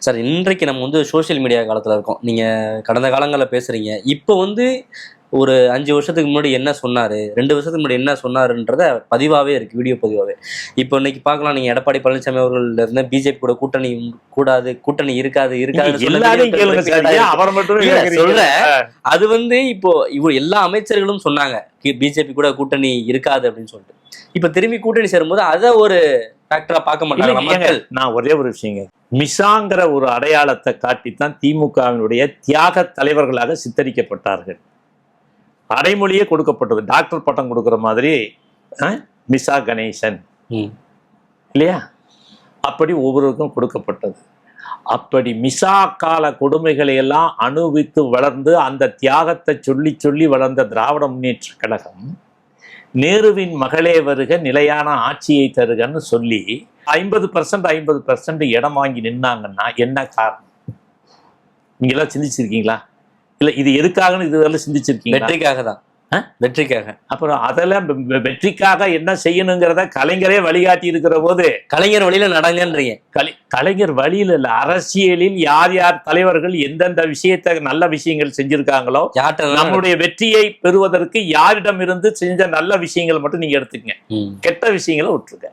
Sir இன்றைக்கு நம்ம வந்து சோஷியல் மீடியா காலத்தில் இருக்கோம். நீங்கள் கடந்த காலங்களில் பேசுகிறீங்க. இப்போ வந்து ஒரு 5 வருஷத்துக்கு முன்னாடி என்ன சொன்னார், 2 வருஷத்துக்கு முன்னாடி என்ன சொன்னாருன்றத பதிவாகவே இருக்குது, வீடியோ பதிவாகவே. இப்போ இன்னைக்கு பார்க்கலாம், நீங்கள் எடப்பாடி பழனிசாமி அவர்கள் இருந்து பிஜேபி கூட கூட்டணி கூடாது, கூட்டணி இருக்காது சொல்றேன். அது வந்து இப்போ எல்லா அமைச்சர்களும் சொன்னாங்க பிஜேபி கூட கூட்டணி இருக்காது அப்படின்னு சொல்லிட்டு. இப்போ திரும்பி கூட்டணி சேரும்போது அதை ஒரு ஃபேக்டரா பார்க்க மாட்டாங்க. நான் ஒரே ஒரு விஷயங்க, மிசாங்கிற ஒரு அடையாளத்தை காட்டித்தான் திமுகவினுடைய தியாக தலைவர்களாக சித்தரிக்கப்பட்டார்கள். அடைமொழியே கொடுக்கப்பட்டது, டாக்டர் பட்டம் கொடுக்குற மாதிரி மிசா கணேசன் இல்லையா, அப்படி ஒவ்வொருவருக்கும் கொடுக்கப்பட்டது. அப்படி மிசா கால கொடுமைகளை எல்லாம் அனுபவித்து வளர்ந்து அந்த தியாகத்தை சொல்லி சொல்லி வளர்ந்த திராவிட முன்னேற்ற கழகம் நேருவின் மகளே வருக நிலையான ஆட்சியை தருகன்னு சொல்லி 50% இடம் வாங்கி நின்னாங்கன்னா என்ன காரணம்? நீங்க எல்லாம் சிந்திச்சிருக்கீங்களா? இல்ல இது எதுக்காகன்னு இதுவரை சிந்திச்சிருக்கீங்க? வெற்றிக்காக தான். வெற்றிக்காக. அப்புறம் அதெல்லாம் வெற்றிக்காக என்ன செய்யணுங்கிறத கலைஞரே வழிகாட்டி இருக்கிற போது கலைஞர் வழியில நடங்கன்றீங்க. கலைஞர் வழியில இல்ல, அரசியலில் யார் யார் தலைவர்கள் எந்தெந்த விஷயத்த நல்ல விஷயங்கள் செஞ்சிருக்காங்களோ, நம்முடைய வெற்றியை பெறுவதற்கு யாரிடம் இருந்து செஞ்ச நல்ல விஷயங்கள் மட்டும் நீங்க எடுத்துக்கங்க, கெட்ட விஷயங்களை விட்டுருங்க.